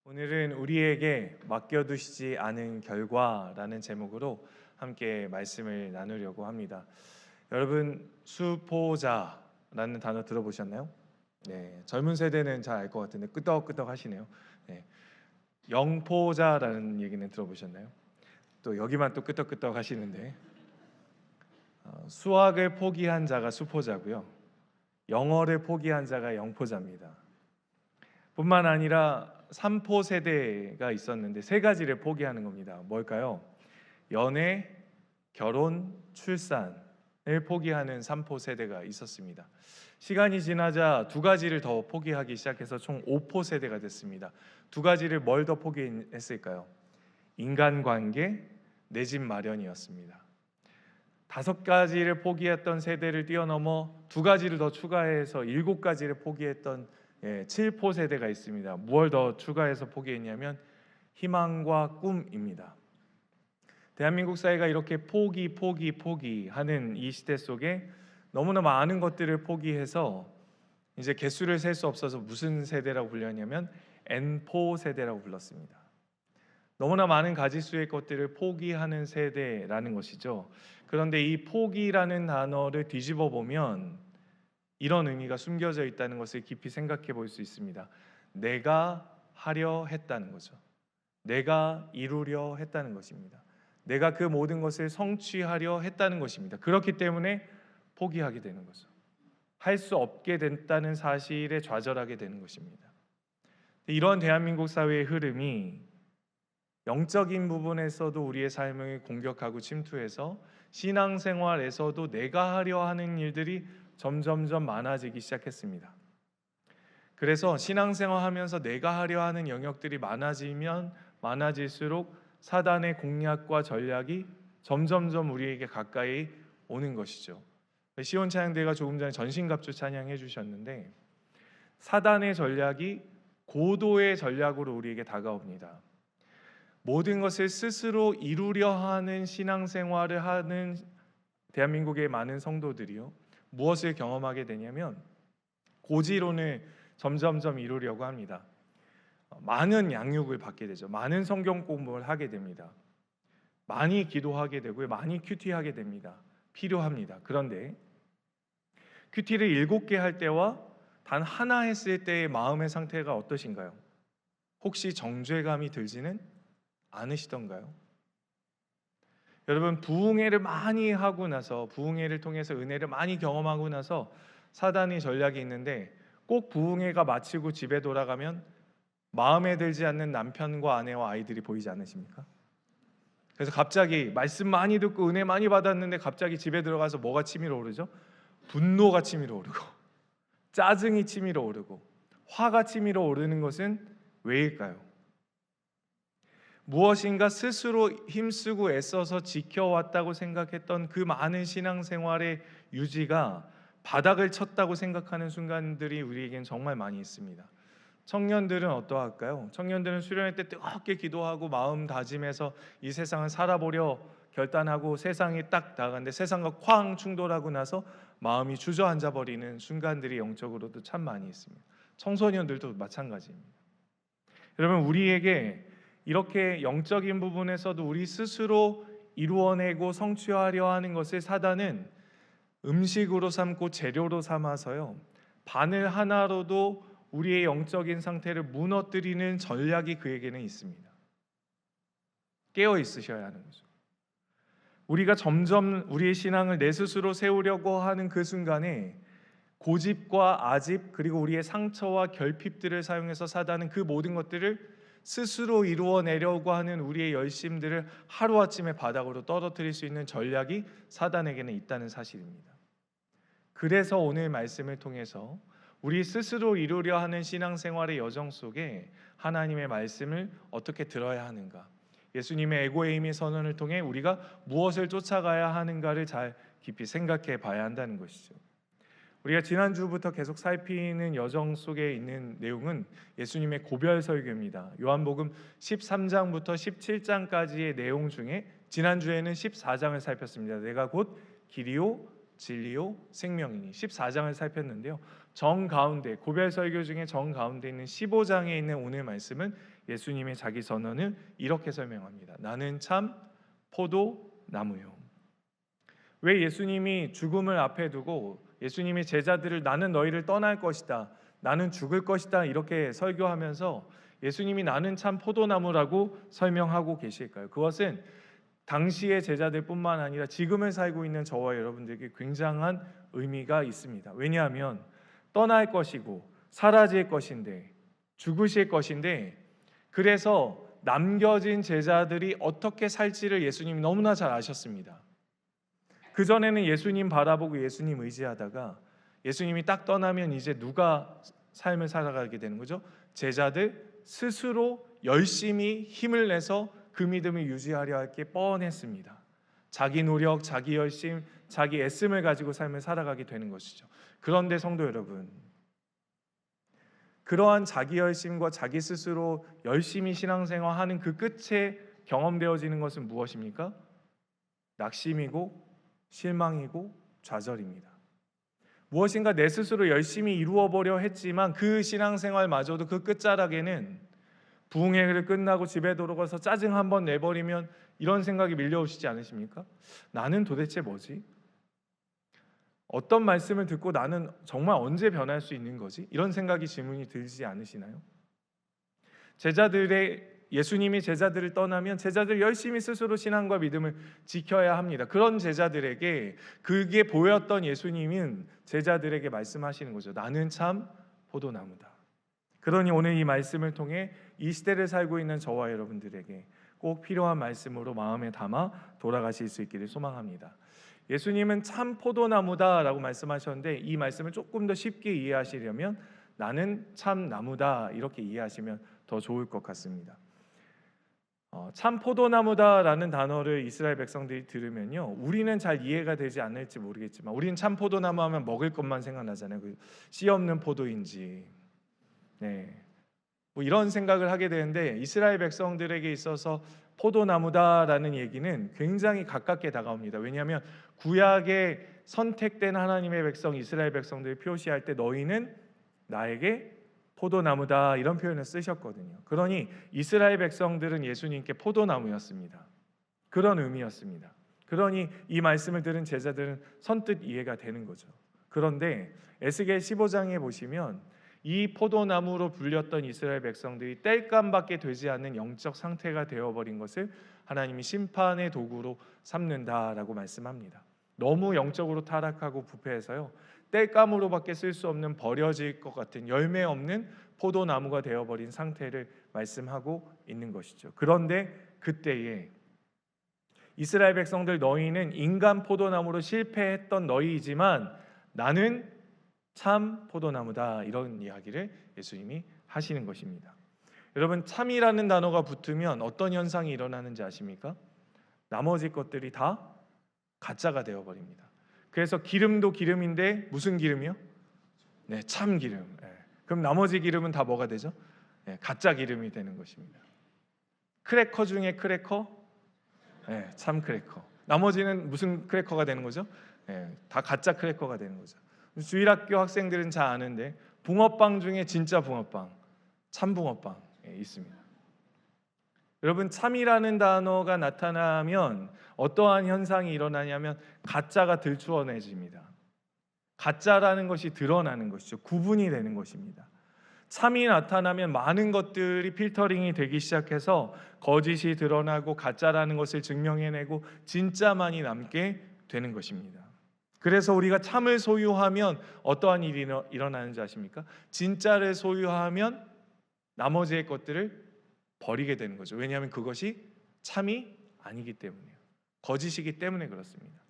오늘은 우리에게 맡겨두시지 않은 결과라는 제목으로 함께 말씀을 나누려고 합니다. 여러분, 수포자라는 단어 들어보셨나요? 네, 젊은 세대는 잘 알 것 같은데 끄덕끄덕 하시네요. 네, 영포자라는 얘기는 들어보셨나요? 또 여기만 또 끄덕끄덕 하시는데 수학을 포기한 자가 수포자고요, 영어를 포기한 자가 영포자입니다. 뿐만 아니라 3포 세대가 있었는데 세 가지를 포기하는 겁니다. 뭘까요? 연애, 결혼, 출산을 포기하는 3포 세대가 있었습니다. 시간이 지나자 두 가지를 더 포기하기 시작해서 총 5포 세대가 됐습니다. 두 가지를 뭘 더 포기했을까요? 인간관계, 내 집 마련이었습니다. 5가지를 포기했던 세대를 뛰어넘어 두 가지를 더 추가해서 7가지를 포기했던 7포 세대가 있습니다. 무엇을 더 추가해서 포기했냐면 희망과 꿈입니다. 대한민국 사회가 이렇게 포기하는 이 시대 속에 너무나 많은 것들을 포기해서 이제 개수를 셀 수 없어서 무슨 세대라고 불렸냐면 N포 세대라고 불렀습니다. 너무나 많은 가지수의 것들을 포기하는 세대라는 것이죠. 그런데 이 포기라는 단어를 뒤집어 보면 이런 의미가 숨겨져 있다는 것을 깊이 생각해 볼 수 있습니다. 내가 하려 했다는 거죠. 내가 이루려 했다는 것입니다. 내가 그 모든 것을 성취하려 했다는 것입니다. 그렇기 때문에 포기하게 되는 거죠. 할 수 없게 됐다는 사실에 좌절하게 되는 것입니다. 이런 대한민국 사회의 흐름이 영적인 부분에서도 우리의 삶을 공격하고 침투해서 신앙생활에서도 내가 하려 하는 일들이 점점점 많아지기 시작했습니다. 그래서 신앙생활 하면서 내가 하려 하는 영역들이 많아지면 많아질수록 사단의 공략과 전략이 점점점 우리에게 가까이 오는 것이죠. 시온 찬양대가 조금 전에 전신갑주 찬양해 주셨는데 사단의 전략이 고도의 전략으로 우리에게 다가옵니다. 모든 것을 스스로 이루려 하는 신앙생활을 하는 대한민국의 많은 성도들이요, 무엇을 경험하게 되냐면 고지론을 점점점 이루려고 합니다. 많은 양육을 받게 되죠. 많은 성경 공부를 하게 됩니다. 많이 기도하게 되고요, 많이 큐티하게 됩니다. 필요합니다. 그런데 큐티를 7개 할 때와 단 하나 했을 때의 마음의 상태가 어떠신가요? 혹시 정죄감이 들지는 않으시던가요? 여러분, 부흥회를 많이 하고 나서, 부흥회를 통해서 은혜를 많이 경험하고 나서 사단의 전략이 있는데 꼭 부흥회가 마치고 집에 돌아가면 마음에 들지 않는 남편과 아내와 아이들이 보이지 않으십니까? 그래서 갑자기 말씀 많이 듣고 은혜 많이 받았는데 갑자기 집에 들어가서 뭐가 치밀어 오르죠? 분노가 치밀어 오르고 짜증이 치밀어 오르고 화가 치밀어 오르는 것은 왜일까요? 무엇인가 스스로 힘쓰고 애써서 지켜왔다고 생각했던 그 많은 신앙생활의 유지가 바닥을 쳤다고 생각하는 순간들이 우리에겐 정말 많이 있습니다. 청년들은 어떠할까요? 청년들은 수련회 때 뜨겁게 기도하고 마음 다짐해서 이 세상을 살아보려 결단하고 세상이 딱 나가는데 세상과 쾅 충돌하고 나서 마음이 주저앉아 버리는 순간들이 영적으로도 참 많이 있습니다. 청소년들도 마찬가지입니다. 여러분, 우리에게 이렇게 영적인 부분에서도 우리 스스로 이루어내고 성취하려 하는 것을 사단은 음식으로 삼고 재료로 삼아서요, 바늘 하나로도 우리의 영적인 상태를 무너뜨리는 전략이 그에게는 있습니다. 깨어 있으셔야 하는 거죠. 우리가 점점 우리의 신앙을 내 스스로 세우려고 하는 그 순간에 고집과 아집 그리고 우리의 상처와 결핍들을 사용해서 사단은 그 모든 것들을 스스로 이루어내려고 하는 우리의 열심들을 하루아침에 바닥으로 떨어뜨릴 수 있는 전략이 사단에게는 있다는 사실입니다. 그래서 오늘 말씀을 통해서 우리 스스로 이루려 하는 신앙생활의 여정 속에 하나님의 말씀을 어떻게 들어야 하는가, 예수님의 에고에임의 선언을 통해 우리가 무엇을 쫓아가야 하는가를 잘 깊이 생각해 봐야 한다는 것이죠. 우리가 지난주부터 계속 살피는 여정 속에 있는 내용은 예수님의 고별 설교입니다. 요한복음 13장부터 17장까지의 내용 중에 지난주에는 14장을 살폈습니다. 내가 곧 길이요 진리요 생명이니 14장을 살폈는데요, 정 가운데 고별 설교 중에 정 가운데 있는 15장에 있는 오늘 말씀은 예수님의 자기 선언을 이렇게 설명합니다. 나는 참 포도나무요. 왜 예수님이 죽음을 앞에 두고 예수님이 제자들을 나는 너희를 떠날 것이다, 나는 죽을 것이다 이렇게 설교하면서 예수님이 나는 참 포도나무라고 설명하고 계실까요? 그것은 당시의 제자들뿐만 아니라 지금을 살고 있는 저와 여러분들에게 굉장한 의미가 있습니다. 왜냐하면 떠날 것이고 사라질 것인데, 죽으실 것인데, 그래서 남겨진 제자들이 어떻게 살지를 예수님이 너무나 잘 아셨습니다. 그전에는 예수님 바라보고 예수님 의지하다가 예수님이 딱 떠나면 이제 누가 삶을 살아가게 되는 거죠? 제자들 스스로 열심히 힘을 내서 그 믿음을 유지하려 할 게 뻔했습니다. 자기 노력, 자기 열심, 자기 애씀을 가지고 삶을 살아가게 되는 것이죠. 그런데 성도 여러분, 그러한 자기 열심과 자기 스스로 열심히 신앙생활하는 그 끝에 경험되어지는 것은 무엇입니까? 낙심이고 실망이고 좌절입니다. 무엇인가 내 스스로 열심히 이루어보려 했지만 그 신앙생활마저도 그 끝자락에는 부흥회를 끝나고 집에 돌아가서 짜증 한번 내버리면 이런 생각이 밀려오시지 않으십니까? 나는 도대체 뭐지? 어떤 말씀을 듣고 나는 정말 언제 변할 수 있는 거지? 이런 생각이 질문이 들지 않으시나요? 예수님이 제자들을 떠나면 제자들 열심히 스스로 신앙과 믿음을 지켜야 합니다. 그런 제자들에게 그게 보였던 예수님은 제자들에게 말씀하시는 거죠. 나는 참 포도나무다. 그러니 오늘 이 말씀을 통해 이 시대를 살고 있는 저와 여러분들에게 꼭 필요한 말씀으로 마음에 담아 돌아가실 수 있기를 소망합니다. 예수님은 참 포도나무다라고 말씀하셨는데 이 말씀을 조금 더 쉽게 이해하시려면 나는 참 나무다 이렇게 이해하시면 더 좋을 것 같습니다. 참 포도나무다라는 단어를 이스라엘 백성들이 들으면요, 우리는 잘 이해가 되지 않을지 모르겠지만 우리는 참 포도나무 하면 먹을 것만 생각나잖아요. 그 씨 없는 포도인지, 뭐 이런 생각을 하게 되는데 이스라엘 백성들에게 있어서 포도나무다라는 얘기는 굉장히 가깝게 다가옵니다. 왜냐하면 구약에 선택된 하나님의 백성 이스라엘 백성들을 표시할 때 너희는 나에게 포도나무다 이런 표현을 쓰셨거든요. 그러니 이스라엘 백성들은 예수님께 포도나무였습니다. 그런 의미였습니다. 그러니 이 말씀을 들은 제자들은 선뜻 이해가 되는 거죠. 그런데 에스겔 15장에 보시면 이 포도나무로 불렸던 이스라엘 백성들이 땔감밖에 되지 않는 영적 상태가 되어버린 것을 하나님이 심판의 도구로 삼는다라고 말씀합니다. 너무 영적으로 타락하고 부패해서요, 땔감으로밖에 쓸 수 없는 버려질 것 같은 열매 없는 포도나무가 되어버린 상태를 말씀하고 있는 것이죠. 그런데 그때에 이스라엘 백성들 너희는 인간 포도나무로 실패했던 너희이지만 나는 참 포도나무다 이런 이야기를 예수님이 하시는 것입니다. 여러분, 참이라는 단어가 붙으면 어떤 현상이 일어나는지 아십니까? 나머지 것들이 다 가짜가 되어버립니다. 그래서 기름도 기름인데 무슨 기름이요? 참기름. 그럼 나머지 기름은 다 뭐가 되죠? 가짜 기름이 되는 것입니다. 크래커 중에 크래커? 참 크래커. 나머지는 무슨 크래커가 되는 거죠? 다 가짜 크래커가 되는 거죠. 주일학교 학생들은 잘 아는데 붕어빵 중에 진짜 붕어빵, 참 붕어빵 있습니다. 여러분, 참이라는 단어가 나타나면 어떠한 현상이 일어나냐면 가짜가 들추어내집니다. 가짜라는 것이 드러나는 것이죠. 구분이 되는 것입니다. 참이 나타나면 많은 것들이 필터링이 되기 시작해서 거짓이 드러나고 가짜라는 것을 증명해내고 진짜만이 남게 되는 것입니다. 그래서 우리가 참을 소유하면 어떠한 일이 일어나는지 아십니까? 진짜를 소유하면 나머지의 것들을 버리게 되는 거죠. 왜냐하면 그것이 참이 아니기 때문이에요. 거짓이기 때문에 그렇습니다.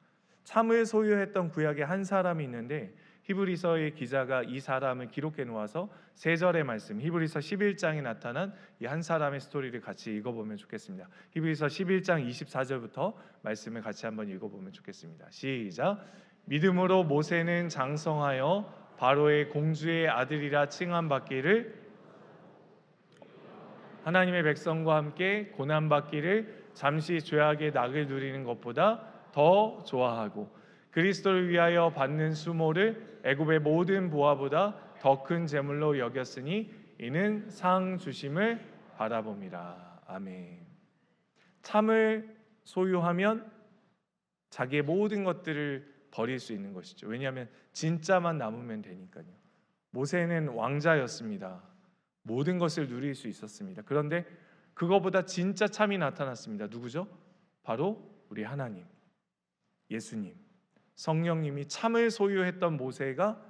참을 소유했던 구약에 한 사람이 있는데 히브리서의 기자가 이 사람을 기록해 놓아서 세 절의 말씀, 히브리서 11장에 나타난 이 한 사람의 스토리를 같이 읽어보면 좋겠습니다. 히브리서 11장 24절부터 말씀을 같이 한번 읽어보면 좋겠습니다. 시작. 믿음으로 모세는 장성하여 바로의 공주의 아들이라 칭함받기를, 하나님의 백성과 함께 고난받기를 잠시 죄악의 낙을 누리는 것보다 더 좋아하고 그리스도를 위하여 받는 수모를 애굽의 모든 보화보다 더 큰 재물로 여겼으니 이는 상 주심을 바라봄이라. 아멘. 참을 소유하면 자기의 모든 것들을 버릴 수 있는 것이죠. 왜냐하면 진짜만 남으면 되니까요. 모세는 왕자였습니다. 모든 것을 누릴 수 있었습니다. 그런데 그거보다 진짜 참이 나타났습니다. 누구죠? 바로 우리 하나님, 예수님, 성령님이 참을 소유했던 모세가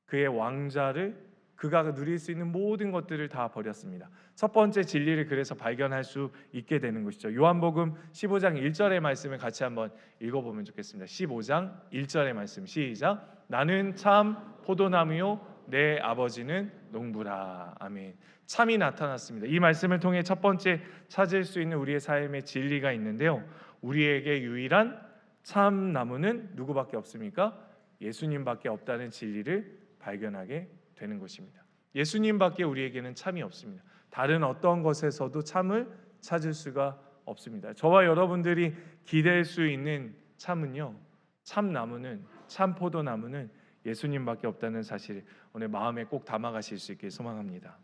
그의 왕자를, 그가 누릴 수 있는 모든 것들을 다 버렸습니다. 첫 번째 진리를 그래서 발견할 수 있게 되는 것이죠. 요한복음 15장 1절의 말씀을 같이 한번 읽어보면 좋겠습니다. 15장 1절의 말씀 시작. 나는 참 포도나무요 내 아버지는 농부라. 아멘. 참이 나타났습니다. 이 말씀을 통해 첫 번째 찾을 수 있는 우리의 삶의 진리가 있는데요, 우리에게 유일한 참나무는 누구밖에 없습니까? 예수님밖에 없다는 진리를 발견하게 되는 것입니다. 예수님밖에 우리에게는 참이 없습니다. 다른 어떤 것에서도 참을 찾을 수가 없습니다. 저와 여러분들이 기댈 수 있는 참은요, 참나무는, 참 포도나무는 예수님밖에 없다는 사실을 오늘 마음에 꼭 담아가실 수 있길 소망합니다.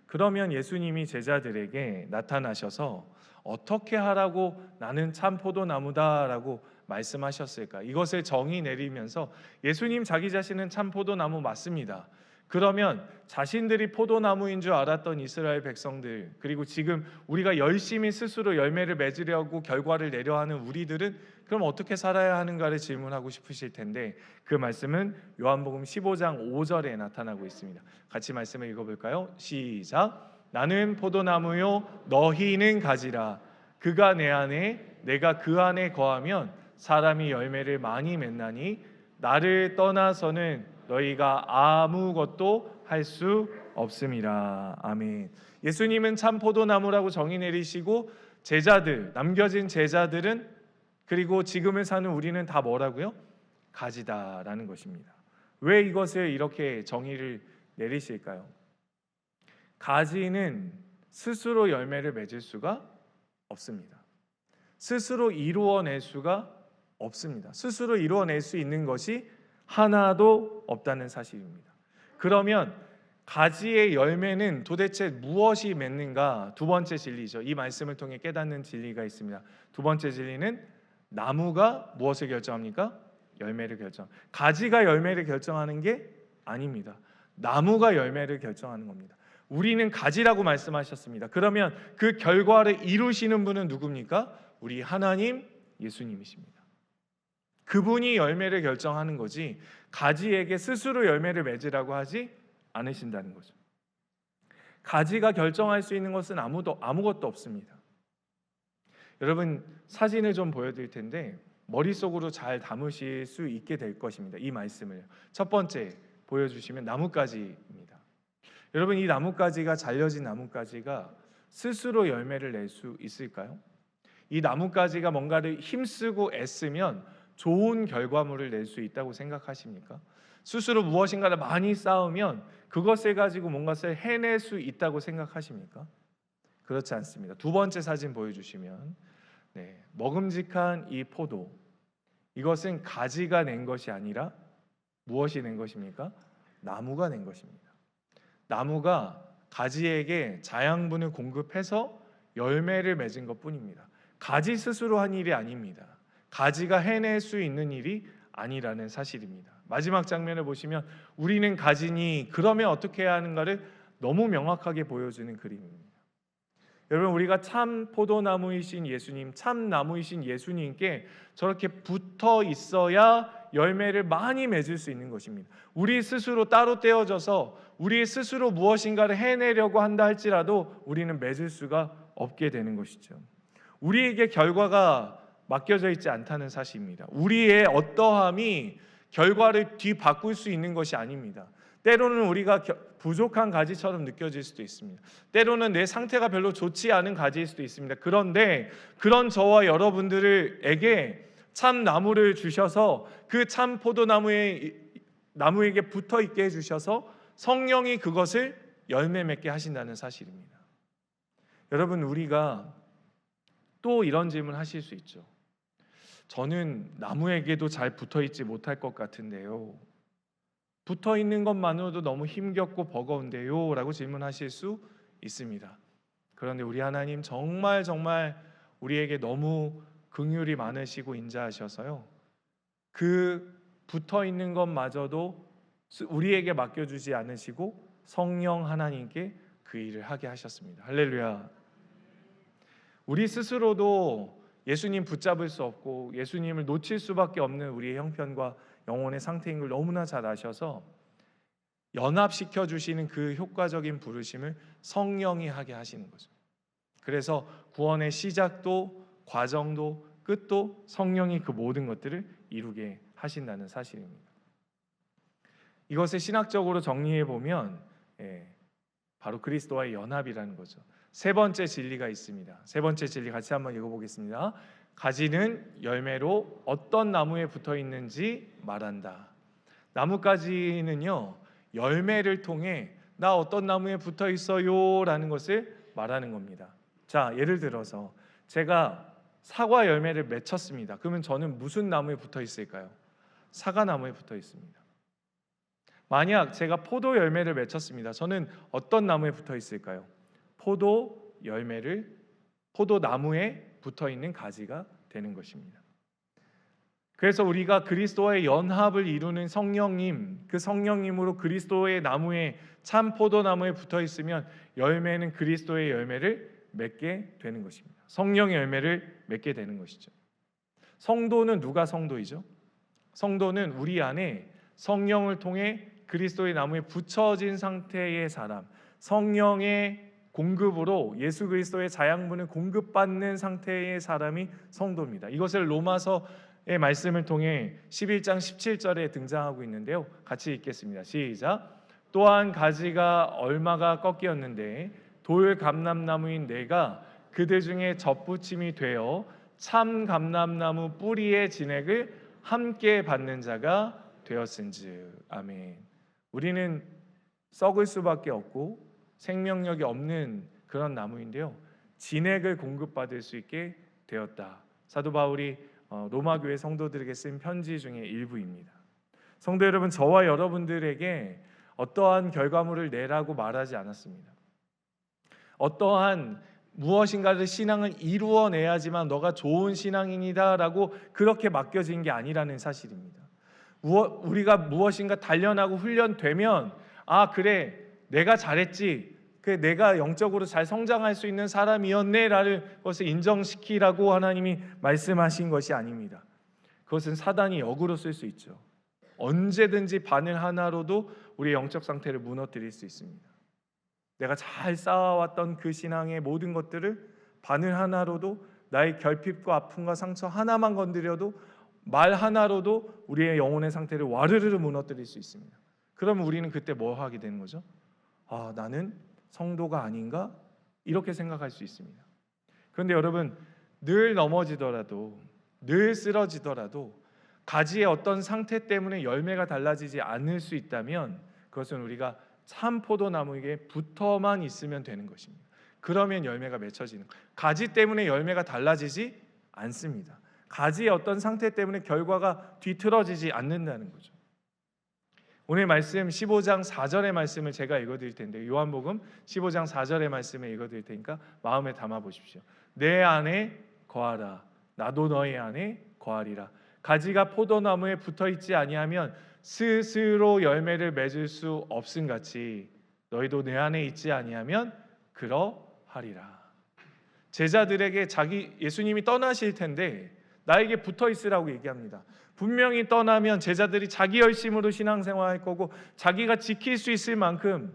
그러면 예수님이 제자들에게 나타나셔서 어떻게 하라고 나는 참 포도나무다라고 말씀하셨을까? 이것을 정의 내리면서 예수님 자기 자신은 참 포도나무 맞습니다. 그러면 자신들이 포도나무인 줄 알았던 이스라엘 백성들, 그리고 지금 우리가 열심히 스스로 열매를 맺으려고 결과를 내려 하는 우리들은 그럼 어떻게 살아야 하는가를 질문하고 싶으실 텐데, 그 말씀은 요한복음 15장 5절에 나타나고 있습니다. 같이 말씀을 읽어볼까요? 시작. 나는 포도나무요 너희는 가지라. 그가 내 안에 내가 그 안에 거하면 사람이 열매를 많이 맺나니 나를 떠나서는 너희가 아무것도 할 수 없음이라. 아멘. 예수님은 참 포도나무라고 정의 내리시고 제자들, 남겨진 제자들은, 그리고 지금을 사는 우리는 다 뭐라고요? 가지다라는 것입니다. 왜 이것을 이렇게 정의를 내리실까요? 가지는 스스로 열매를 맺을 수가 없습니다. 스스로 이루어낼 수가 없습니다. 스스로 이루어낼 수 있는 것이 하나도 없다는 사실입니다. 그러면 가지의 열매는 도대체 무엇이 맺는가? 두 번째 진리죠. 이 말씀을 통해 깨닫는 진리가 있습니다. 두 번째 진리는 나무가 무엇을 결정합니까? 열매를 결정. 가지가 열매를 결정하는 게 아닙니다. 나무가 열매를 결정하는 겁니다. 우리는 가지라고 말씀하셨습니다. 그러면 그 결과를 이루시는 분은 누굽니까? 우리 하나님 예수님이십니다. 그분이 열매를 결정하는 거지 가지에게 스스로 열매를 맺으라고 하지 않으신다는 거죠. 가지가 결정할 수 있는 것은 아무것도 없습니다. 여러분, 사진을 좀 보여드릴 텐데 머릿속으로 잘 담으실 수 있게 될 것입니다. 이 말씀을 첫 번째 보여주시면 나뭇가지입니다. 여러분, 이 나뭇가지가, 잘려진 나뭇가지가 스스로 열매를 낼 수 있을까요? 이 나뭇가지가 뭔가를 힘쓰고 애쓰면 좋은 결과물을 낼 수 있다고 생각하십니까? 스스로 무엇인가를 많이 쌓으면 그것을 가지고 뭔가를 해낼 수 있다고 생각하십니까? 그렇지 않습니다. 두 번째 사진 보여주시면, 먹음직한 이 포도, 이것은 가지가 낸 것이 아니라 무엇이 낸 것입니까? 나무가 낸 것입니다. 나무가 가지에게 자양분을 공급해서 열매를 맺은 것뿐입니다. 가지 스스로 한 일이 아닙니다. 가지가 해낼 수 있는 일이 아니라는 사실입니다. 마지막 장면을 보시면 우리는 가지니 그러면 어떻게 해야 하는가를 너무 명확하게 보여주는 그림입니다. 여러분, 우리가 참 포도나무이신 예수님, 참 나무이신 예수님께 저렇게 붙어 있어야 열매를 많이 맺을 수 있는 것입니다. 우리 스스로 따로 떼어져서 우리 스스로 무엇인가를 해내려고 한다 할지라도 우리는 맺을 수가 없게 되는 것이죠. 우리에게 결과가 맡겨져 있지 않다는 사실입니다. 우리의 어떠함이 결과를 뒤바꿀 수 있는 것이 아닙니다. 때로는 우리가 부족한 가지처럼 느껴질 수도 있습니다. 때로는 내 상태가 별로 좋지 않은 가지일 수도 있습니다. 그런데 그런 저와 여러분들에게 참 나무를 주셔서 그 참 포도나무에게 붙어 있게 해주셔서 성령이 그것을 열매 맺게 하신다는 사실입니다. 여러분, 우리가 또 이런 질문 하실 수 있죠. 저는 나무에게도 잘 붙어 있지 못할 것 같은데요. 붙어 있는 것만으로도 너무 힘겹고 버거운데요 라고 질문하실 수 있습니다. 그런데 우리 하나님 정말 우리에게 너무 긍휼이 많으시고 인자하셔서요, 그 붙어 있는 것마저도 우리에게 맡겨주지 않으시고 성령 하나님께 그 일을 하게 하셨습니다. 할렐루야. 우리 스스로도 예수님 붙잡을 수 없고 예수님을 놓칠 수밖에 없는 우리의 형편과 영혼의 상태인 걸 너무나 잘 아셔서 연합시켜 주시는 그 효과적인 부르심을 성령이 하게 하시는 거죠. 그래서 구원의 시작도 과정도 끝도 성령이 그 모든 것들을 이루게 하신다는 사실입니다. 이것을 신학적으로 정리해 보면 바로 그리스도와의 연합이라는 거죠. 세 번째 진리가 있습니다. 세 번째 진리 같이 한번 읽어보겠습니다. 가지는 열매로 어떤 나무에 붙어 있는지 말한다. 나뭇가지는요, 열매를 통해 나 어떤 나무에 붙어 있어요 라는 것을 말하는 겁니다. 자, 예를 들어서 제가 사과 열매를 맺혔습니다. 그러면 저는 무슨 나무에 붙어 있을까요? 사과나무에 붙어 있습니다. 만약 제가 포도 열매를 맺혔습니다. 저는 어떤 나무에 붙어 있을까요? 포도나무에 붙어 있는 가지가 되는 것입니다. 그래서 우리가 그리스도의 연합을 이루는 성령님, 그 성령님으로 그리스도의 나무에, 참 포도나무에 붙어 있으면 열매는 그리스도의 열매를 맺게 되는 것입니다. 성령의 열매를 맺게 되는 것이죠. 성도는 누가 성도이죠? 성도는 우리 안에 성령을 통해 그리스도의 나무에 붙여진 상태의 사람, 성령의 공급으로 예수 그리스도의 자양분을 공급받는 상태의 사람이 성도입니다. 이것을 로마서의 말씀을 통해 11장 17절에 등장하고 있는데요. 같이 읽겠습니다. 시작. 또한 가지가 얼마가 꺾이었는데 돌 감람나무인 내가 그들 중에 접붙임이 되어 참 감람나무 뿌리의 진액을 함께 받는 자가 되었은즉. 아멘. 우리는 썩을 수밖에 없고 생명력이 없는 그런 나무인데요, 진액을 공급받을 수 있게 되었다. 사도 바울이 로마 교회 성도들에게 쓴 편지 중에 일부입니다. 성도 여러분, 저와 여러분들에게 어떠한 결과물을 내라고 말하지 않았습니다. 어떠한 무엇인가를 신앙을 이루어내야지만 너가 좋은 신앙인이다라고 그렇게 맡겨진 게 아니라는 사실입니다. 우리가 무엇인가 단련하고 훈련되면 그래 내가 잘했지, 그래 내가 영적으로 잘 성장할 수 있는 사람이었네라는 것을 인정시키라고 하나님이 말씀하신 것이 아닙니다. 그것은 사단이 역으로 쓸 수 있죠. 언제든지 바늘 하나로도 우리의 영적 상태를 무너뜨릴 수 있습니다. 내가 잘 쌓아왔던 그 신앙의 모든 것들을 바늘 하나로도, 나의 결핍과 아픔과 상처 하나만 건드려도, 말 하나로도 우리의 영혼의 상태를 와르르 무너뜨릴 수 있습니다. 그러면 우리는 그때 뭐 하게 되는 거죠? 나는 성도가 아닌가? 이렇게 생각할 수 있습니다. 그런데 여러분, 늘 넘어지더라도, 늘 쓰러지더라도 가지의 어떤 상태 때문에 열매가 달라지지 않을 수 있다면 그것은 우리가 참 포도나무에게 붙어만 있으면 되는 것입니다. 그러면 열매가 맺혀지는 거예요. 가지 때문에 열매가 달라지지 않습니다. 가지의 어떤 상태 때문에 결과가 뒤틀어지지 않는다는 거죠. 오늘 말씀 15장 4절의 말씀을 제가 읽어드릴 텐데, 요한복음 15장 4절의 말씀을 읽어드릴 테니까 마음에 담아 보십시오. 내 안에 거하라, 나도 너희 안에 거하리라. 가지가 포도나무에 붙어있지 아니하면 스스로 열매를 맺을 수 없음같이 너희도 내 안에 있지 아니하면 그러하리라. 제자들에게 예수님이 떠나실 텐데 나에게 붙어 있으라고 얘기합니다. 분명히 떠나면 제자들이 자기 열심으로 신앙생활할 거고 자기가 지킬 수 있을 만큼,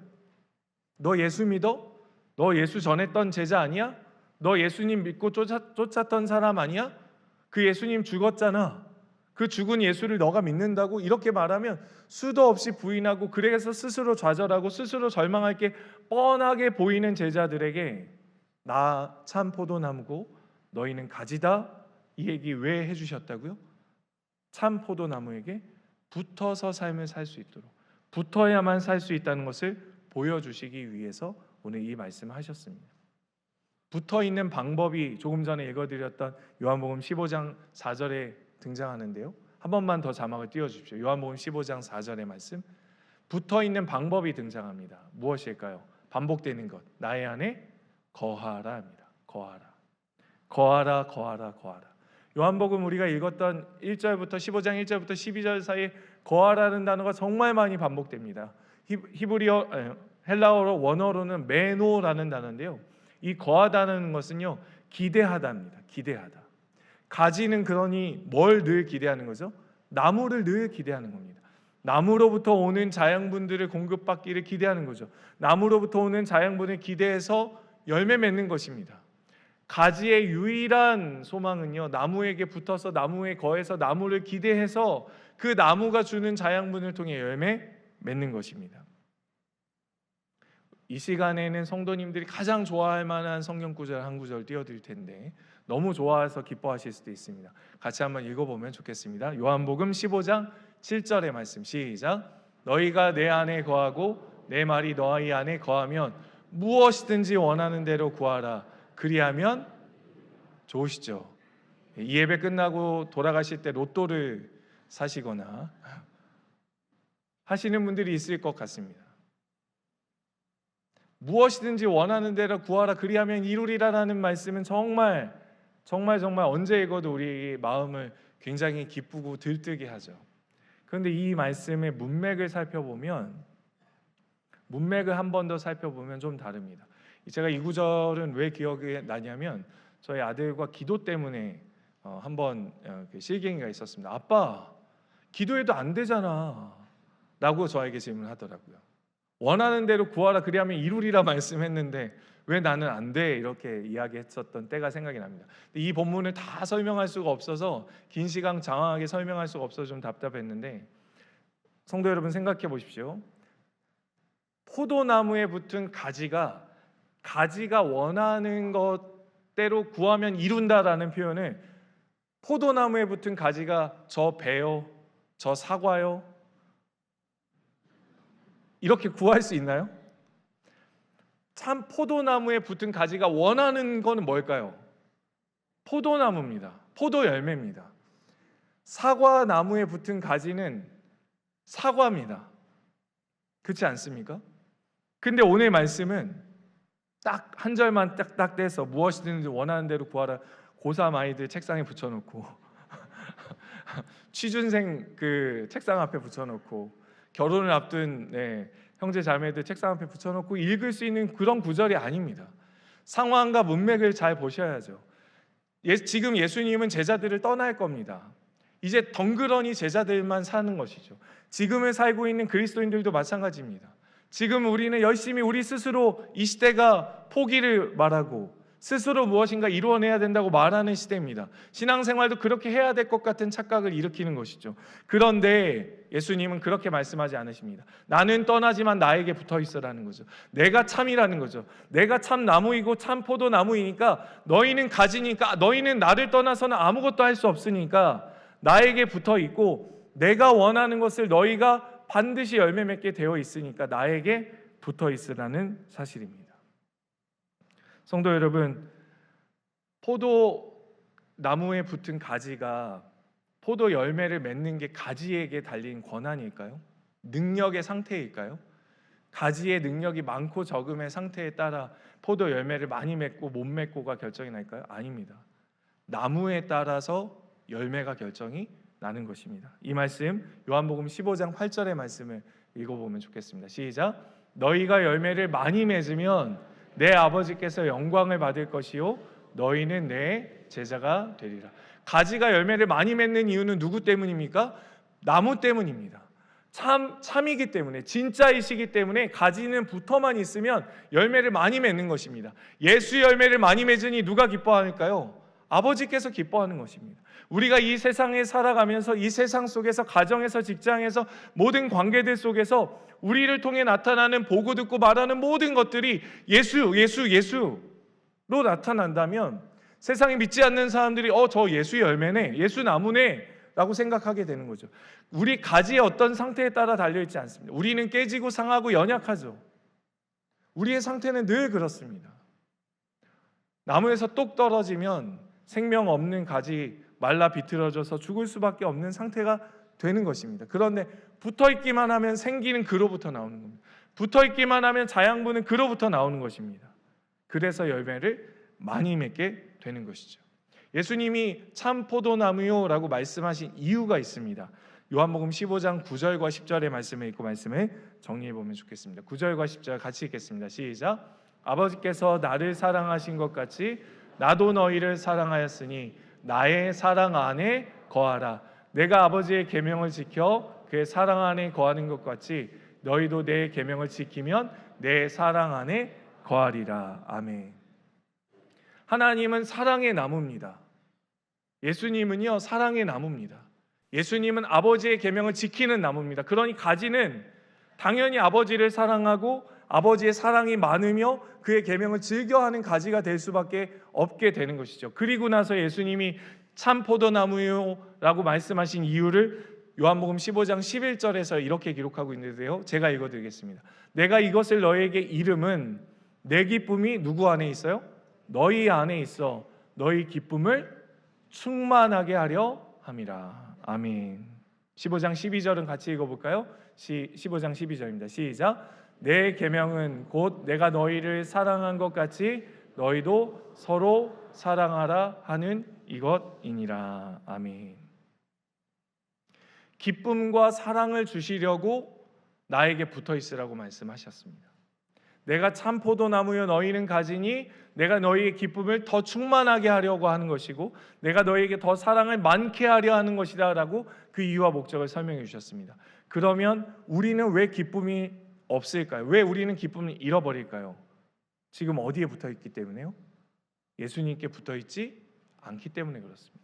너 예수 믿어? 너 예수 전했던 제자 아니야? 너 예수님 믿고 쫓았던 사람 아니야? 그 예수님 죽었잖아. 그 죽은 예수를 너가 믿는다고? 이렇게 말하면 수도 없이 부인하고, 그래서 스스로 좌절하고 스스로 절망할 게 뻔하게 보이는 제자들에게 나 참 포도나무고 너희는 가지다, 이 얘기 왜 해주셨다고요? 참 포도나무에게 붙어서 삶을 살 수 있도록, 붙어야만 살 수 있다는 것을 보여주시기 위해서 오늘 이 말씀을 하셨습니다. 붙어있는 방법이 조금 전에 읽어드렸던 요한복음 15장 4절에 등장하는데요, 한 번만 더 자막을 띄워주십시오. 요한복음 15장 4절의 말씀, 붙어있는 방법이 등장합니다. 무엇일까요? 반복되는 것, 나의 안에 거하라 합니다. 거하라. 거하라, 거하라, 거하라. 요한복음 우리가 읽었던 1절부터 15장 1절부터 12절 사이에 거하라는 단어가 정말 많이 반복됩니다. 헬라어로 원어로는 메노라는 단어인데요. 이 거하다는 것은요, 기대하다입니다. 기대하다. 가지는 그러니 뭘 늘 기대하는 거죠? 나무를 늘 기대하는 겁니다. 나무로부터 오는 자양분들을 공급받기를 기대하는 거죠. 나무로부터 오는 자양분을 기대해서 열매 맺는 것입니다. 가지의 유일한 소망은요, 나무에게 붙어서 나무에 거해서 나무를 기대해서 그 나무가 주는 자양분을 통해 열매 맺는 것입니다. 이 시간에는 성도님들이 가장 좋아할 만한 성경 구절 한 구절 띄워드릴 텐데 너무 좋아해서 기뻐하실 수도 있습니다. 같이 한번 읽어보면 좋겠습니다. 요한복음 15장 7절의 말씀 시작. 너희가 내 안에 거하고 내 말이 너희 안에 거하면 무엇이든지 원하는 대로 구하라. 그리하면 좋으시죠. 이 예배 끝나고 돌아가실 때 로또를 사시거나 하시는 분들이 있을 것 같습니다. 무엇이든지 원하는 대로 구하라 그리하면 이루리라라는 말씀은 정말 언제 읽어도 우리 마음을 굉장히 기쁘고 들뜨게 하죠. 그런데 이 말씀의 문맥을 한 번 더 살펴보면 좀 다릅니다. 제가 이 구절은 왜 기억이 나냐면 저희 아들과 기도 때문에 한번 실갱이가 있었습니다. 아빠, 기도해도 안 되잖아 라고 저에게 질문하더라고요. 원하는 대로 구하라 그리하면 이루리라 말씀했는데 왜 나는 안 돼? 이렇게 이야기했었던 때가 생각이 납니다. 이 본문을 다 설명할 수가 없어서 긴 시간 장황하게 설명할 수가 없어서 좀 답답했는데 성도 여러분 생각해 보십시오. 포도나무에 붙은 가지가 원하는 것대로 구하면 이룬다라는 표현을 포도나무에 붙은 가지가 저 배요, 저 사과요 이렇게 구할 수 있나요? 참 포도나무에 붙은 가지가 원하는 거는 뭘까요? 포도나무입니다. 포도 열매입니다. 사과나무에 붙은 가지는 사과입니다. 그렇지 않습니까? 근데 오늘 말씀은 딱 한 절만 딱 떼서 무엇이든지 원하는 대로 구하라. 고3 아이들 책상에 붙여놓고 취준생 그 책상 앞에 붙여놓고 결혼을 앞둔 형제 자매들 책상 앞에 붙여놓고 읽을 수 있는 그런 구절이 아닙니다. 상황과 문맥을 잘 보셔야죠. 지금 예수님은 제자들을 떠날 겁니다. 이제 덩그러니 제자들만 사는 것이죠. 지금을 살고 있는 그리스도인들도 마찬가지입니다. 지금 우리는 열심히 우리 스스로 이 시대가 포기를 말하고 스스로 무엇인가 이루어내야 된다고 말하는 시대입니다. 신앙생활도 그렇게 해야 될 것 같은 착각을 일으키는 것이죠. 그런데 예수님은 그렇게 말씀하지 않으십니다. 나는 떠나지만 나에게 붙어 있어라는 거죠. 내가 참이라는 거죠. 내가 참 나무이고 참 포도나무이니까 너희는 가지니까 너희는 나를 떠나서는 아무것도 할 수 없으니까 나에게 붙어 있고 내가 원하는 것을 너희가 반드시 열매 맺게 되어 있으니까 나에게 붙어 있으라는 사실입니다. 성도 여러분, 포도나무에 붙은 가지가 포도 열매를 맺는 게 가지에게 달린 권한일까요? 능력의 상태일까요? 가지의 능력이 많고 적음의 상태에 따라 포도 열매를 많이 맺고 못 맺고가 결정이 날까요? 아닙니다. 나무에 따라서 열매가 결정이 나는 것입니다. 이 말씀 요한복음 15장 8절의 말씀을 읽어보면 좋겠습니다. 시작. 너희가 열매를 많이 맺으면 내 아버지께서 영광을 받을 것이요 너희는 내 제자가 되리라. 가지가 열매를 많이 맺는 이유는 누구 때문입니까? 나무 때문입니다. 참이기 때문에, 진짜이시기 때문에 가지는 붙어만 있으면 열매를 많이 맺는 것입니다. 예수 열매를 많이 맺으니 누가 기뻐할까요? 아버지께서 기뻐하는 것입니다. 우리가 이 세상에 살아가면서 이 세상 속에서 가정에서 직장에서 모든 관계들 속에서 우리를 통해 나타나는 보고 듣고 말하는 모든 것들이 예수로 나타난다면 세상에 믿지 않는 사람들이 저 예수 열매네, 예수 나무네 라고 생각하게 되는 거죠. 우리 가지의 어떤 상태에 따라 달려있지 않습니다. 우리는 깨지고 상하고 연약하죠. 우리의 상태는 늘 그렇습니다. 나무에서 똑 떨어지면 생명 없는 가지 말라 비틀어져서 죽을 수밖에 없는 상태가 되는 것입니다. 그런데 붙어있기만 하면 생기는 그로부터 나오는 겁니다. 붙어있기만 하면 자양분은 그로부터 나오는 것입니다. 그래서 열매를 많이 맺게 되는 것이죠. 예수님이 참 포도나무요라고 말씀하신 이유가 있습니다. 요한복음 15장 9절과 10절의 말씀을 읽고 말씀을 정리해 보면 좋겠습니다. 9절과 10절 같이 읽겠습니다. 시작. 아버지께서 나를 사랑하신 것 같이 나도 너희를 사랑하였으니 나의 사랑 안에 거하라. 내가 아버지의 계명을 지켜 그의 사랑 안에 거하는 것 같이 너희도 내 계명을 지키면 내 사랑 안에 거하리라. 아멘. 하나님은 사랑의 나무입니다. 예수님은요 사랑의 나무입니다. 예수님은 아버지의 계명을 지키는 나무입니다. 그러니 가지는 당연히 아버지를 사랑하고 아버지의 사랑이 많으며 그의 계명을 즐겨하는 가지가 될 수밖에 없게 되는 것이죠. 그리고 나서 예수님이 참 포도나무요라고 말씀하신 이유를 요한복음 15장 11절에서 이렇게 기록하고 있는데요. 제가 읽어드리겠습니다. 내가 이것을 너희에게 이름은 내 기쁨이 누구 안에 있어요? 너희 안에 있어 너희 기쁨을 충만하게 하려 함이라. 아멘. 15장 12절은 같이 읽어볼까요? 15장 12절입니다. 시작. 내 계명은 곧 내가 너희를 사랑한 것 같이 너희도 서로 사랑하라 하는 이것이니라. 아멘. 기쁨과 사랑을 주시려고 나에게 붙어 있으라고 말씀하셨습니다. 내가 참 포도나무여 너희는 가지니 내가 너희의 기쁨을 더 충만하게 하려고 하는 것이고 내가 너희에게 더 사랑을 많게 하려 하는 것이다 라고 그 이유와 목적을 설명해 주셨습니다. 그러면 우리는 왜 기쁨이 없을까요? 왜 우리는 기쁨을 잃어버릴까요? 지금 어디에 붙어 있기 때문에요? 예수님께 붙어 있지 않기 때문에 그렇습니다.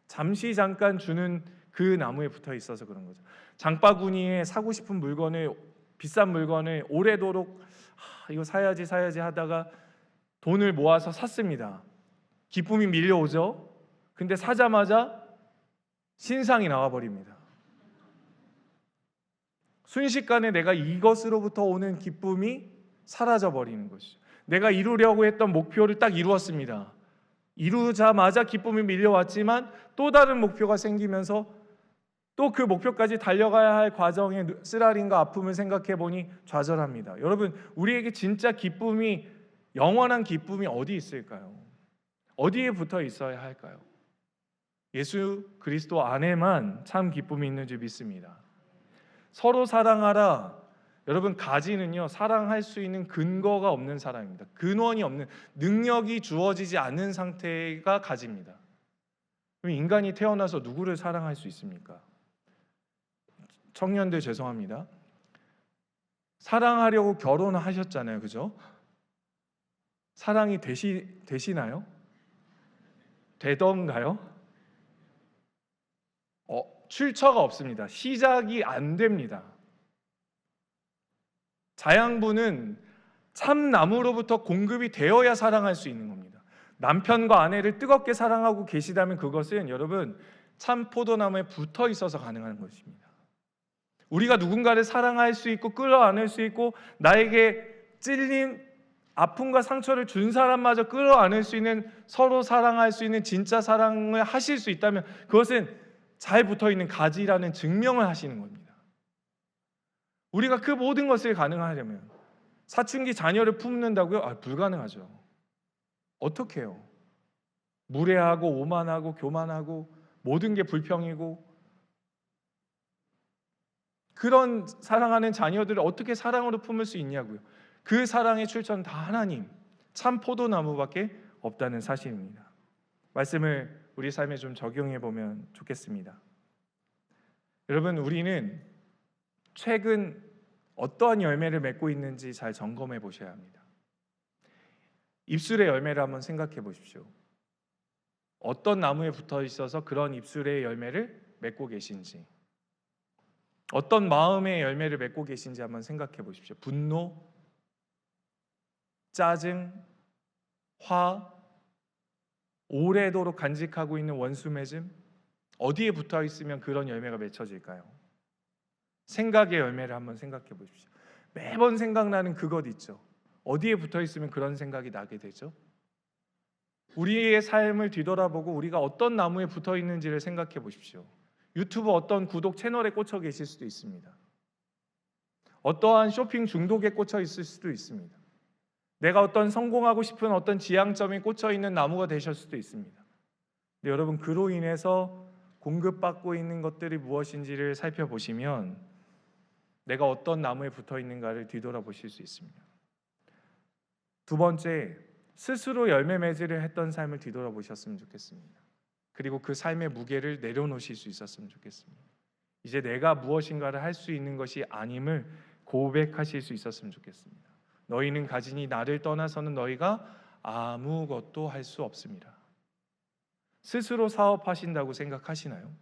잠시 잠깐 주는 그 나무에 붙어 있어서 그런 거죠. 장바구니에 사고 싶은 물건을 비싼 물건을 오래도록 이거 사야지 하다가 돈을 모아서 샀습니다. 기쁨이 밀려오죠. 근데 사자마자 신상이 나와버립니다. 순식간에 내가 이것으로부터 오는 기쁨이 사라져버리는 것이죠. 내가 이루려고 했던 목표를 딱 이루었습니다. 이루자마자 기쁨이 밀려왔지만 또 다른 목표가 생기면서 또 그 목표까지 달려가야 할 과정의 쓰라림과 아픔을 생각해 보니 좌절합니다. 여러분, 우리에게 진짜 기쁨이, 영원한 기쁨이 어디 있을까요? 어디에 붙어 있어야 할까요? 예수 그리스도 안에만 참 기쁨이 있는 줄 믿습니다. 서로 사랑하라. 여러분, 가지는요 사랑할 수 있는 근거가 없는 사람입니다. 근원이 없는, 능력이 주어지지 않는 상태가 가지입니다. 그럼 인간이 태어나서 누구를 사랑할 수 있습니까? 청년들 죄송합니다. 사랑하려고 결혼하셨잖아요, 그죠? 사랑이 되시나요? 되던가요? 출처가 없습니다. 시작이 안 됩니다. 자양분은 참나무로부터 공급이 되어야 사랑할 수 있는 겁니다. 남편과 아내를 뜨겁게 사랑하고 계시다면 그것은 여러분 참 포도나무에 붙어 있어서 가능한 것입니다. 우리가 누군가를 사랑할 수 있고 끌어안을 수 있고 나에게 찔린 아픔과 상처를 준 사람마저 끌어안을 수 있는, 서로 사랑할 수 있는 진짜 사랑을 하실 수 있다면 그것은 잘 붙어있는 가지라는 증명을 하시는 겁니다. 우리가 그 모든 것을 가능하려면 사춘기 자녀를 품는다고요? 불가능하죠. 어떻게 해요? 무례하고 오만하고 교만하고 모든 게 불평이고 그런 사랑하는 자녀들을 어떻게 사랑으로 품을 수 있냐고요. 그 사랑의 출처는 다 하나님, 참 포도나무밖에 없다는 사실입니다. 말씀을 우리 삶에 좀 적용해 보면 좋겠습니다. 여러분, 우리는 최근 어떠한 열매를 맺고 있는지 잘 점검해 보셔야 합니다. 입술의 열매를 한번 생각해 보십시오. 어떤 나무에 붙어 있어서 그런 입술의 열매를 맺고 계신지, 어떤 마음의 열매를 맺고 계신지 한번 생각해 보십시오. 분노, 짜증, 화, 오래도록 간직하고 있는 원수 맺음, 어디에 붙어 있으면 그런 열매가 맺혀질까요? 생각의 열매를 한번 생각해 보십시오. 매번 생각나는 그것 있죠. 어디에 붙어 있으면 그런 생각이 나게 되죠? 우리의 삶을 뒤돌아보고 우리가 어떤 나무에 붙어 있는지를 생각해 보십시오. 유튜브 어떤 구독 채널에 꽂혀 계실 수도 있습니다. 어떠한 쇼핑 중독에 꽂혀 있을 수도 있습니다. 내가 어떤 성공하고 싶은 어떤 지향점이 꽂혀 있는 나무가 되실 수도 있습니다. 근데 여러분, 그로 인해서 공급받고 있는 것들이 무엇인지를 살펴보시면 내가 어떤 나무에 붙어 있는가를 뒤돌아보실 수 있습니다. 두 번째, 스스로 열매 맺이를 했던 삶을 뒤돌아보셨으면 좋겠습니다. 그리고 그 삶의 무게를 내려놓으실 수 있었으면 좋겠습니다. 이제 내가 무엇인가를 할 수 있는 것이 아님을 고백하실 수 있었으면 좋겠습니다. 너희는 가지니 나를 떠나서는 너희가 아무것도 할 수 없습니다. 스스로 사업하신다고 생각하시나요?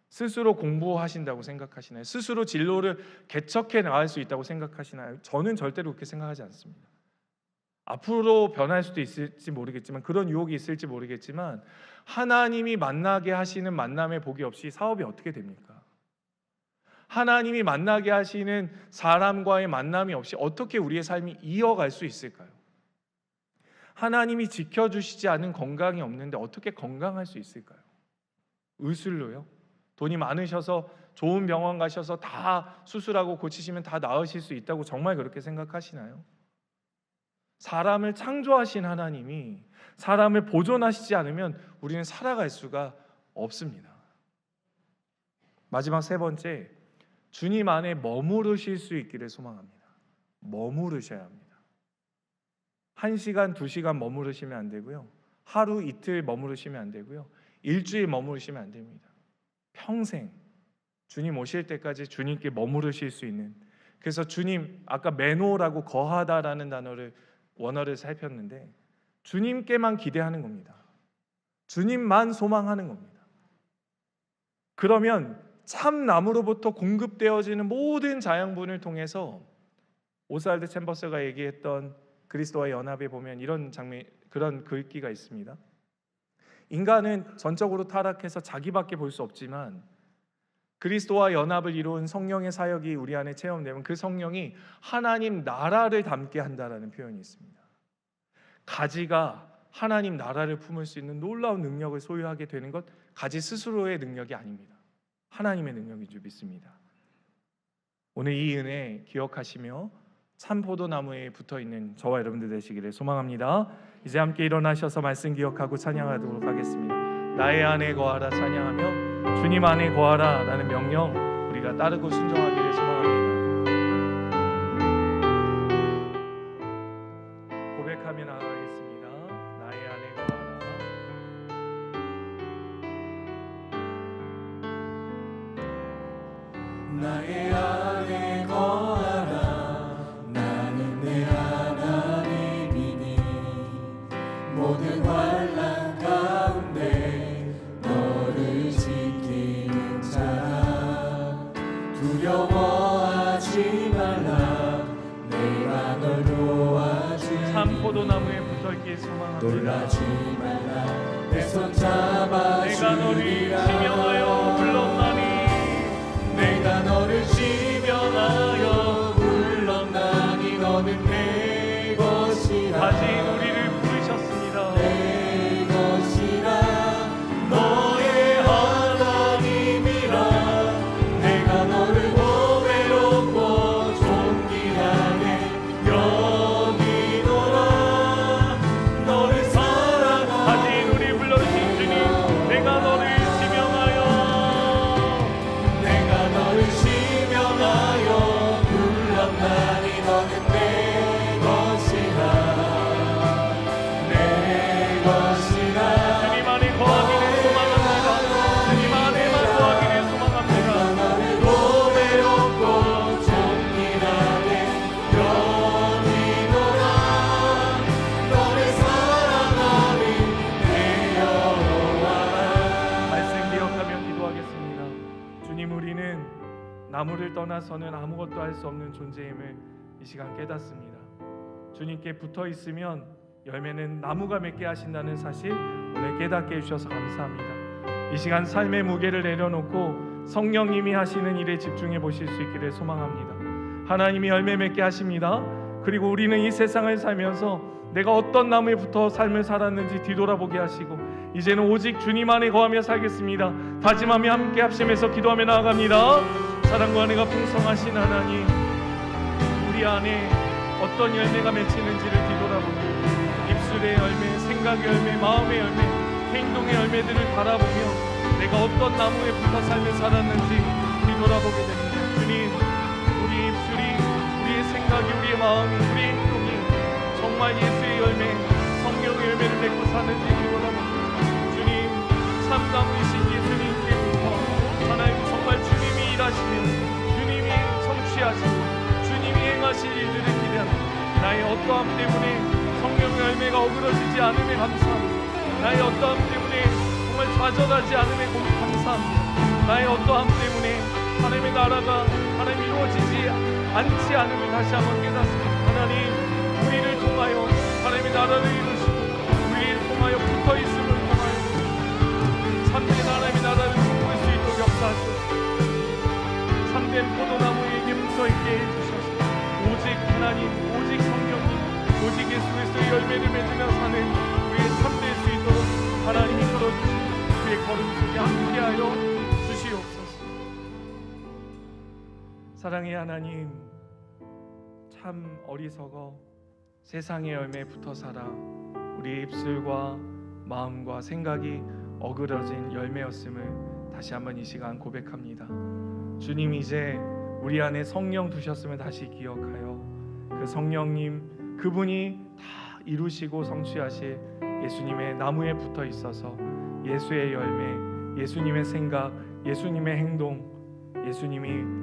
스스로 공부하신다고 생각하시나요? 스스로 진로를 개척해 나갈 수 있다고 생각하시나요? 저는 절대로 그렇게 생각하지 않습니다. 앞으로 변할 수도 있을지 모르겠지만, 그런 유혹이 있을지 모르겠지만, 하나님이 만나게 하시는 만남의 복이 없이 사업이 어떻게 됩니까? 하나님이 만나게 하시는 사람과의 만남이 없이 어떻게 우리의 삶이 이어갈 수 있을까요? 하나님이 지켜주시지 않은 건강이 없는데 어떻게 건강할 수 있을까요? 의술로요? 돈이 많으셔서 좋은 병원 가셔서 다 수술하고 고치시면 다 나으실 수 있다고 정말 그렇게 생각하시나요? 사람을 창조하신 하나님이 사람을 보존하시지 않으면 우리는 살아갈 수가 없습니다. 마지막 세 번째, 주님 안에 머무르실 수 있기를 소망합니다. 머무르셔야 합니다. 1시간, 2시간 머무르시면 안 되고요. 하루, 이틀 머무르시면 안 되고요. 일주일 머무르시면 안 됩니다. 평생 주님 오실 때까지 주님께 머무르실 수 있는, 그래서 주님, 아까 메노라고 거하다라는 단어를 원어를 살폈는데 주님께만 기대하는 겁니다. 주님만 소망하는 겁니다. 그러면 참나무로부터 공급되어지는 모든 자양분을 통해서 오스왈드 챔버스가 얘기했던 그리스도와 연합에 보면 이런 장면, 그런 글귀가 있습니다. 인간은 전적으로 타락해서 자기밖에 볼 수 없지만 그리스도와 연합을 이룬 성령의 사역이 우리 안에 체험되면 그 성령이 하나님 나라를 담게 한다라는 표현이 있습니다. 가지가 하나님 나라를 품을 수 있는 놀라운 능력을 소유하게 되는 것, 가지 스스로의 능력이 아닙니다. 하나님의 능력인 줄 믿습니다. 오늘 이 은혜 기억하시며 참 포도나무에 붙어있는 저와 여러분들 되시기를 소망합니다. 이제 함께 일어나셔서 말씀 기억하고 찬양하도록 하겠습니다. 나의 안에 거하라 찬양하며 주님 안에 거하라 라는 명령 우리가 따르고 순종하기를 소망합니다. 고백하며 나아가겠습니다. 나의 안에 거하라. 나의 안에 거하라. 나는 내 하나님이니 모든 환난 가운데 너를 지키는 자. 두려워하지 말라. 내가 널 도와주니 참 포도나무에 붙어있길 소망합니다. 놀라지 말라. 내 손 잡아주리라. 내가 너를 지명하여 불렀나니 내가 너를 지명하여 불렀나니 너는 내 것이라. 다시 우리를 부르셨습니다. 내 것이라. 너의 하나님이라. 내가 너를 고배롭고 존귀하게 여기노라. 너를 사랑하고 다시 우리 불러주신 주님, 내가 너를 지명하여 불렀나니 너는 내 것이라. 내 것이라. 주님 안에 거하기를 소망합니다. 주님 안에만 거하기를 소망합니다. 너를 고배롭고 존귀하게 여기노라. 너를 사랑하는 내 여호와. 말씀 기억하며 기도하겠습니다. 주님, 우리는 나무를 떠나서는 아무것도 할 수 없는 존재임을 이 시간 깨닫습니다. 주님께 붙어 있으면 열매는 나무가 맺게 하신다는 사실 오늘 깨닫게 해주셔서 감사합니다. 이 시간 삶의 무게를 내려놓고 성령님이 하시는 일에 집중해 보실 수 있기를 소망합니다. 하나님이 열매 맺게 하십니다. 그리고 우리는 이 세상을 살면서 내가 어떤 나무에 붙어 삶을 살았는지 뒤돌아보게 하시고 이제는 오직 주님 안에 거하며 살겠습니다. 다짐하며 함께 합심해서 기도하며 나아갑니다. 사랑과 은혜가 풍성하신 하나님, 우리 안에 어떤 열매가 맺히는지를 뒤돌아보며 입술의 열매, 생각의 열매, 마음의 열매, 행동의 열매들을 바라보며 내가 어떤 나무에 붙어 삶을 살았는지 뒤돌아보게 됩니다. 주님, 우리 입술이, 우리의 생각이, 우리의 마음이, 우리의 행동이 정말 예수의 열매, 성령의 열매를 맺고 사는지 뒤돌아봅니다. 주님, 참나무이신 예수님께부터 하나님 정말 주님이 일하시며 주님이 성취하시고 주님이 행하실 일들을 기대합니다. 나의 어떠함 때문에 성령의 열매가 어그러지지 않음에 감사합니다. 나의 어떠함 때문에 정말 좌절하지 않음에 감사합니다. 나의 어떠함 때문에 하나님의 나라가 하나님 이루어지지 않지 않음을 다시 한번 깨닫습니다. 하나님, 우리를 통하여 하나님의 나라를 이루시고 우리를 통하여 붙어있음을 통하여 참된 하나님의 나라를 꿈꿀 수 있도록 역사하소서. 참된 포도나무에게 붙어있게 해주셔서 오직 하나님, 오직 성령님, 오직 예수 그리스도의 열매를 맺으며 사는 우리의 삶 될 수 있도록 하나님이 이끌어주시고 우리의 걸음 속에 함께하여 주시옵소서. 사랑의 하나님, 참 어리석어 세상의 열매에 붙어 살아 우리의 입술과 마음과 생각이 어그러진 열매였음을 다시 한번 이 시간 고백합니다. 주님, 이제 우리 안에 성령 두셨음을 다시 기억하여 그 성령님, 그분이 다 이루시고 성취하실 예수님의 나무에 붙어 있어서 예수의 열매, 예수님의 생각, 예수님의 행동, 예수님이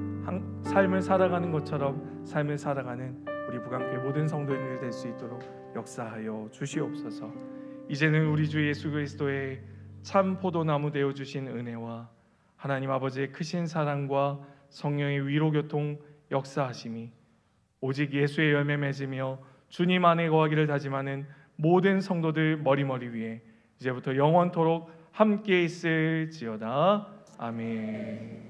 삶을 살아가는 것처럼 삶을 살아가는 우리 부강교회 모든 성도인들 될 수 있도록 역사하여 주시옵소서. 이제는 우리 주 예수 그리스도의 참 포도나무 되어 주신 은혜와 하나님 아버지의 크신 사랑과 성령의 위로교통 역사하심이 오직 예수의 열매 맺으며 주님 안에 거하기를 다짐하는 모든 성도들 머리머리 위에 이제부터 영원토록 함께 있을지어다. 아멘.